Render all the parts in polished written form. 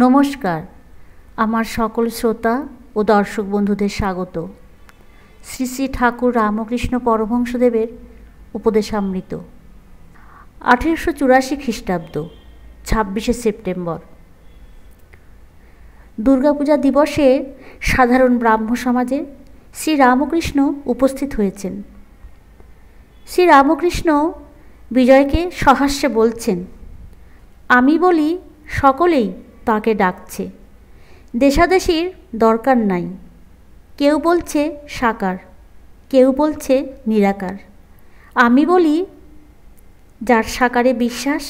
নমস্কার, আমার সকল শ্রোতা ও দর্শক বন্ধুদের স্বাগত। শ্রী শ্রী ঠাকুর রামকৃষ্ণ পরমহংসদেবের উপদেশামৃত, 1884 খ্রিস্টাব্দ, 26শে সেপ্টেম্বর। দুর্গাপূজা দিবসে সাধারণ ব্রাহ্ম সমাজে শ্রী রামকৃষ্ণ উপস্থিত হয়েছেন। শ্রী রামকৃষ্ণ বিজয়কে সহাস্যে বলছেন, আমি বলি সকলেই তাকে ডাকছে, দেশাদেশির দরকার নাই। কেউ বলছে সাকার, কেউ বলছে নিরাকার। আমি বলি যার সাকারে বিশ্বাস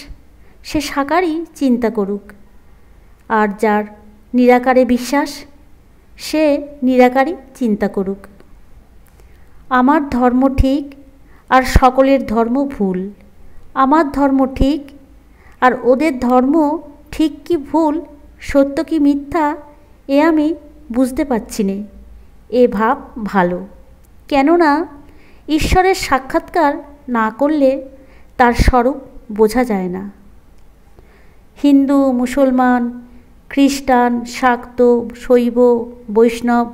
সে সাকারই চিন্তা করুক, আর যার নিরাকারে বিশ্বাস সে নিরাকারই চিন্তা করুক। আমার ধর্ম ঠিক আর সকলের ধর্ম ভুল, আমার ধর্ম ঠিক আর ওদের ধর্ম ঠিক কি ভুল, সত্য কি মিথ্যা, এ আমি বুঝতে পারছি নে। এ ভাব ভালো, কেননা ঈশ্বরের সাক্ষাৎকার না করলে তার স্বরূপ বোঝা যায় না। হিন্দু, মুসলমান, খ্রিস্টান, শাক্ত, শৈব, বৈষ্ণব,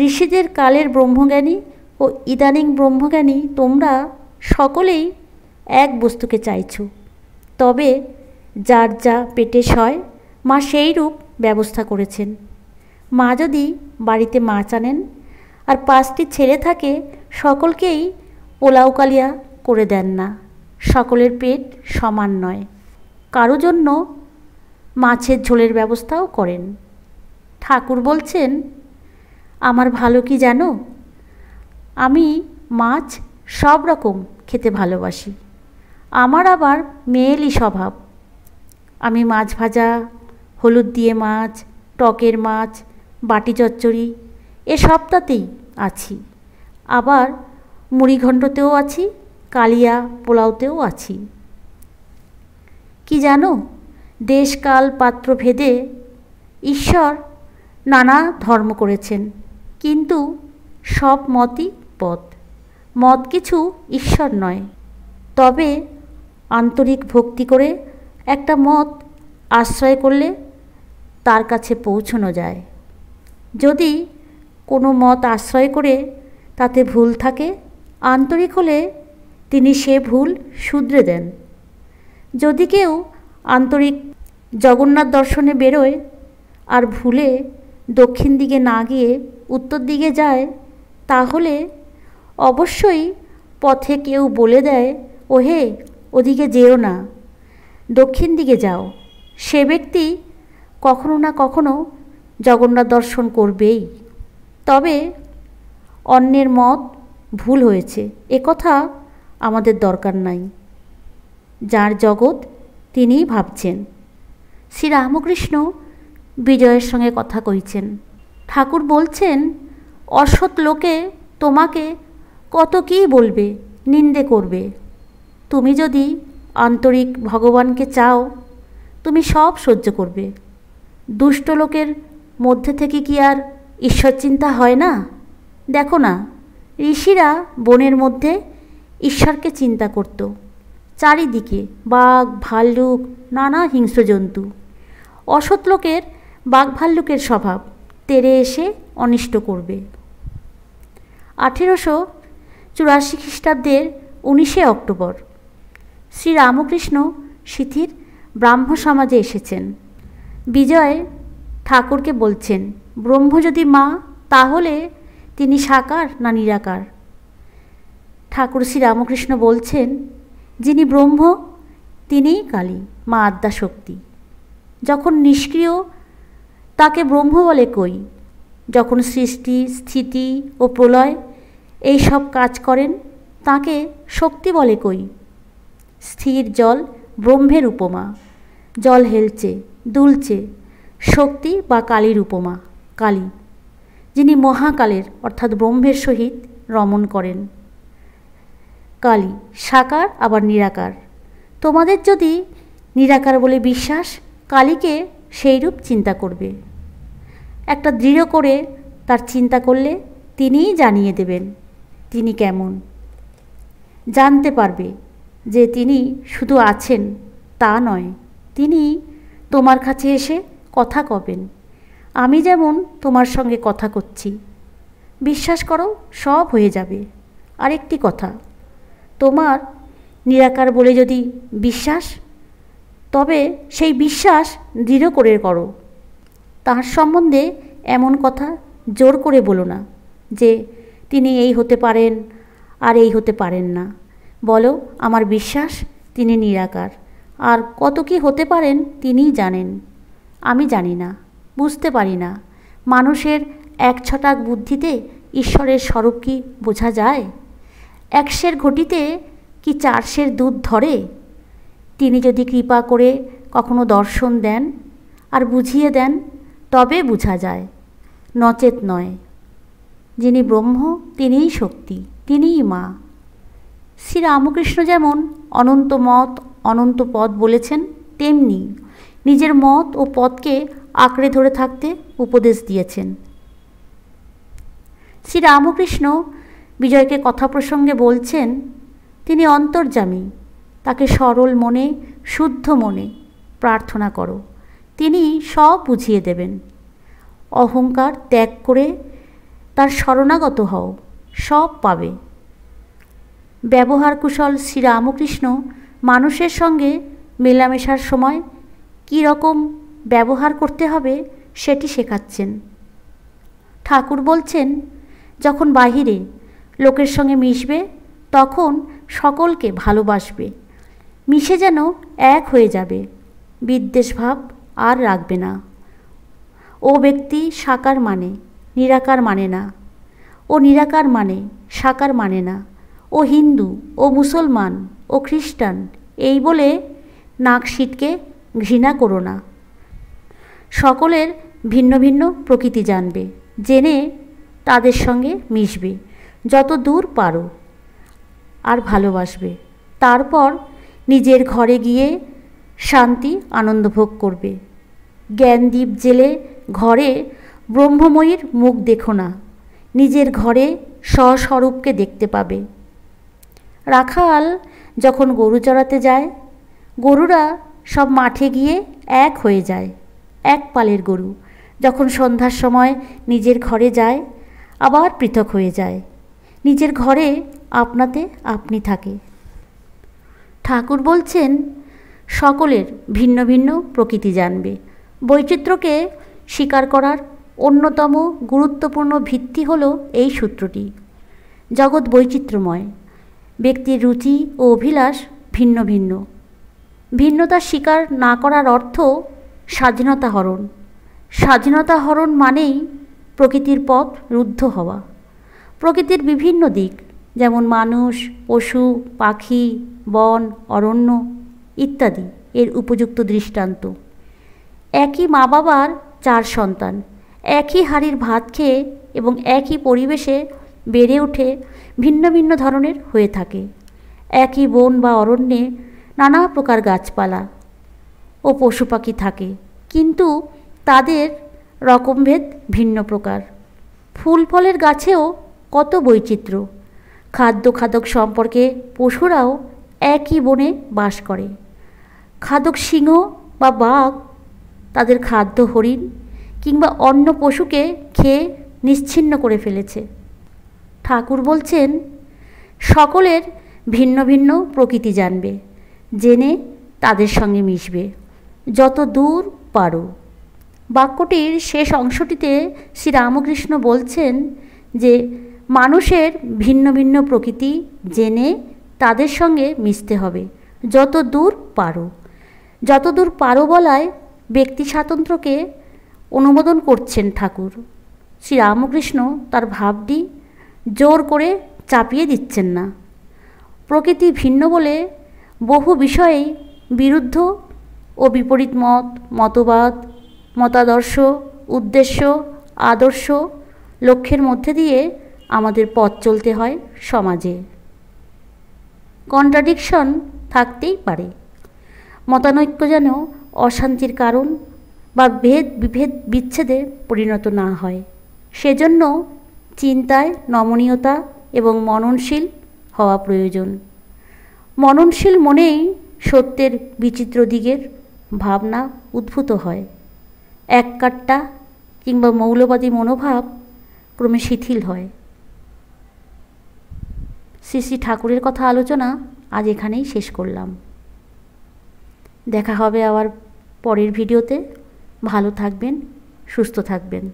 ঋষিদের কালের ব্রহ্মজ্ঞানী ও ইদানিং ব্রহ্মজ্ঞানী তোমরা সকলেই এক বস্তুকে চাইছ। তবে যার যা পেটে সয় মা সেই রূপ ব্যবস্থা করেছেন। মা যদি বাড়িতে মাছ আনেন আর 5টি ছেলে থাকে, সকলকেই পোলাও কালিয়া করে দেন না। সকলের পেট সমান নয়, কারো জন্য মাছের ঝোলের ব্যবস্থাও করেন। ঠাকুর বলছেন, আমার ভালো কি জানো, আমি মাছ সব রকম খেতে ভালোবাসি। আমার আবার মেয়েলি স্বভাব। আমি মাছ ভাজা, হলুদ দিয়ে মাছ, টকের মাছ, বাটি চচ্চড়ি এ সবটাতেই আছি। আবার মুড়িঘণ্টতেও আছি, কালিয়া পোলাওতেও আছি। কি জানো, দেশ কাল পাত্র ভেদে ঈশ্বর নানা ধর্ম করেছেন, কিন্তু সব মতই পথ। মত কিছু ঈশ্বর নয়, তবে আন্তরিক ভক্তি করে একটা মত আশ্রয় করলে তার কাছে পৌঁছানো যায়। যদি কোনো মত আশ্রয় করে তাতে ভুল থাকে, আন্তরিক হলে তিনি সে ভুল শুধরে দেন। যদি কেউ আন্তরিক জগন্নাথ দর্শনে বেরোয় আর ভুলে দক্ষিণ দিকে না গিয়ে উত্তর দিকে যায়, তাহলে অবশ্যই পথে কেউ বলে দেয়, ওহে ওদিকে যেও না, দক্ষিণ দিকে যাও। সে ব্যক্তি কখনো না কখনো জগন্নাথ দর্শন করবেই। তবে অন্যের মত ভুল হয়েছে এ কথা আমাদের দরকার নাই। যার জগৎ তিনিই ভাবছেন। শ্রী রামকৃষ্ণ বিজয়ের সঙ্গে কথা কইছেন। ঠাকুর বলছেন, অসৎ লোকে তোমাকে কত কী বলবে, নিন্দে করবে। তুমি যদি আন্তরিক ভগবানকে চাও, তুমি সব সহ্য করবে। দুষ্ট লোকের মধ্যে থেকে কি আর ঈশ্বর চিন্তা হয় না? দেখো না, ঋষিরা বনের মধ্যে ঈশ্বরকে চিন্তা করত। চারিদিকে বাঘ, ভাল্লুক, নানা হিংস্র জন্তু। অসৎ লোকের বাঘ ভাল্লুকের স্বভাব, তেড়ে এসে অনিষ্ট করবে। 1884 খ্রিস্টাব্দের 19শে অক্টোবর শ্রী রামকৃষ্ণ সিথির ব্রাহ্ম সমাজে এসেছেন। বিজয় ঠাকুরকে বলছেন, ব্রহ্ম যদি মা, তাহলে তিনি সাকার না নিরাকার? ঠাকুর শ্রী রামকৃষ্ণ বলছেন, যিনি ব্রহ্ম তিনিই কালী, মা আদ্যাশক্তি। যখন নিষ্ক্রিয় তাকে ব্রহ্ম বলে কই। যখন সৃষ্টি, স্থিতি ও প্রলয় এই সব কাজ করেন তাকে শক্তি বলে কই। স্থির জল ব্রহ্মের উপমা, জল হেলছে, দুলছে, শক্তি বা কালীর উপমা, কালী, যিনি মহাকালের অর্থাৎ ব্রহ্মের সহিত রমণ করেন। কালী সাকার আবার নিরাকার। তোমাদের যদি নিরাকার বলে বিশ্বাস, কালীকে সেইরূপ চিন্তা করবে। একটা দৃঢ় করে তার চিন্তা করলে তিনিই জানিয়ে দেবেন তিনি কেমন। জানতে পারবে যে তিনি শুধু আছেন তা নয়, তিনি তোমার কাছে এসে কথা কবেন। আমি যেমন তোমার সঙ্গে কথা করছি, বিশ্বাস করো সব হয়ে যাবে। আরেকটি কথা, তোমার নিরাকার বলে যদি বিশ্বাস, তবে সেই বিশ্বাস দৃঢ় করে করো। তাঁর সম্বন্ধে এমন কথা জোর করে বলো না যে তিনি এই হতে পারেন আর এই হতে পারেন না। বলো, আমার বিশ্বাস তিনি নিরাকার, আর কত কী হতে পারেন তিনিই জানেন, আমি জানি না, বুঝতে পারি না। মানুষের এক ছটাক বুদ্ধিতে ঈশ্বরের স্বরূপ কি বোঝা যায়? 1 সের ঘটিতে কি 4 সের দুধ ধরে? তিনি যদি কৃপা করে কখনো দর্শন দেন আর বুঝিয়ে দেন, তবে বোঝা যায়, নচেত নয়। যিনি ব্রহ্ম তিনিই শক্তি, তিনিই মা। শ্রীরামকৃষ্ণ যেমন অনন্ত মত অনন্ত পদ বলেছেন, তেমনি নিজের মত ও পদকে আঁকড়ে ধরে থাকতে উপদেশ দিয়েছেন। শ্রীরামকৃষ্ণ বিজয়কে কথা প্রসঙ্গে বলছেন, তিনি অন্তর্যামী, তাকে সরল মনে শুদ্ধ মনে প্রার্থনা করো, তিনি সব বুঝিয়ে দেবেন। অহংকার ত্যাগ করে তার শরণাগত হও, সব পাবে। ব্যবহার কুশল শ্রীরামকৃষ্ণ মানুষের সঙ্গে মেলামেশার সময় কী রকম ব্যবহার করতে হবে সেটি শেখাচ্ছেন। ঠাকুর বলছেন, যখন বাহিরে লোকের সঙ্গে মিশবে তখন সকলকে ভালোবাসবে, মিশে যেন এক হয়ে যাবে, বিদ্বেষ ভাব আর রাখবে না। ও ব্যক্তি সাকার মানে নিরাকার মানে না, ও নিরাকার মানে সাকার মানে না, ও হিন্দু, ও মুসলমান, ও খ্রিস্টান এই বলে নাক সিটকে ঘৃণা করো না। সকলের ভিন্ন ভিন্ন প্রকৃতি জানবে, জেনে তাদের সঙ্গে মিশবে যত দূর পারো, আর ভালোবাসবে। তারপর নিজের ঘরে গিয়ে শান্তি আনন্দ ভোগ করবে। জ্ঞানদীপ জেলে ঘরে ব্রহ্মময়ীর মুখ দেখো না, নিজের ঘরে স্বস্বরূপকে দেখতে পাবে। রাখাল যখন গরু চড়াতে যায়, গরুরা সব মাঠে গিয়ে এক হয়ে যায়। এক পালের গরু যখন সন্ধ্যার সময় নিজের ঘরে যায়, আবার পৃথক হয়ে যায়, নিজের ঘরে আপনাতে আপনি থাকে। ঠাকুর বলছেন, সকলের ভিন্ন ভিন্ন প্রকৃতি জানবে। বৈচিত্র্যকে স্বীকার করার অন্যতম গুরুত্বপূর্ণ ভিত্তি হল এই সূত্রটি। জগৎ বৈচিত্র্যময়, ব্যক্তির রুচি ও অভিলাষ ভিন্ন ভিন্ন। ভিন্নতা স্বীকার না করার অর্থ স্বাধীনতা হরণ। স্বাধীনতা হরণ মানেই প্রকৃতির পথ রুদ্ধ হওয়া। প্রকৃতির বিভিন্ন দিক, যেমন মানুষ, পশু, পাখি, বন, অরণ্য ইত্যাদি এর উপযুক্ত দৃষ্টান্ত। একই মা বাবার 4 সন্তান একই হাঁড়ির ভাত খেয়ে এবং একই পরিবেশে বেড়ে ওঠে ভিন্ন ভিন্ন ধরনের হয়ে থাকে। একই বন বা অরণ্যে নানা প্রকার গাছপালা ও পশু পাখি থাকে, কিন্তু তাদের রকমভেদ ভিন্ন প্রকার। ফুল ফলের গাছেও কত বৈচিত্র্য। খাদ্য খাদক সম্পর্কে পশুরাও একই বনে বাস করে। খাদক সিংহ বা বাঘ তাদের খাদ্য হরিণ কিংবা অন্য পশুকে খেয়ে নিশ্চিহ্ন করে ফেলেছে। ঠাকুর বলছেন, সকলের ভিন্ন ভিন্ন প্রকৃতি জানবে, জেনে তাদের সঙ্গে মিশবে যত দূর পারো। বাক্যটির শেষ অংশটিতে শ্রীরামকৃষ্ণ বলছেন যে মানুষের ভিন্ন ভিন্ন প্রকৃতি জেনে তাদের সঙ্গে মিশতে হবে যত দূর পারো। যত দূর পারো বলায় ব্যক্তি স্বাতন্ত্র্যকে অনুমোদন করছেন ঠাকুর। শ্রীরামকৃষ্ণ তার ভাবটি জোর করে চাপিয়ে দিচ্ছেন না। প্রকৃতি ভিন্ন বলে বহু বিষয়েই বিরুদ্ধ ও বিপরীত মত, মতবাদ, মতাদর্শ, উদ্দেশ্য, আদর্শ, লক্ষ্যের মধ্যে দিয়ে আমাদের পথ চলতে হয় সমাজে। কন্ট্রাডিকশন থাকতেই পারে। মতানৈক্য যেন অশান্তির কারণ বা ভেদ বিভেদ বিচ্ছেদে পরিণত না হয়, সেজন্য চিন্তায় নমনীয়তা এবং মননশীল হওয়া প্রয়োজন। মননশীল মনেই সত্যের বিচিত্র দিকের ভাবনা উদ্ভূত হয়। এককাট্টা কিংবা মৌলবাদী মনোভাব ক্রমে শিথিল হয়। শ্রী শ্রী ঠাকুরের কথা আলোচনা আজ এখানেই শেষ করলাম। দেখা হবে আবার পরের ভিডিওতে। ভালো থাকবেন, সুস্থ থাকবেন।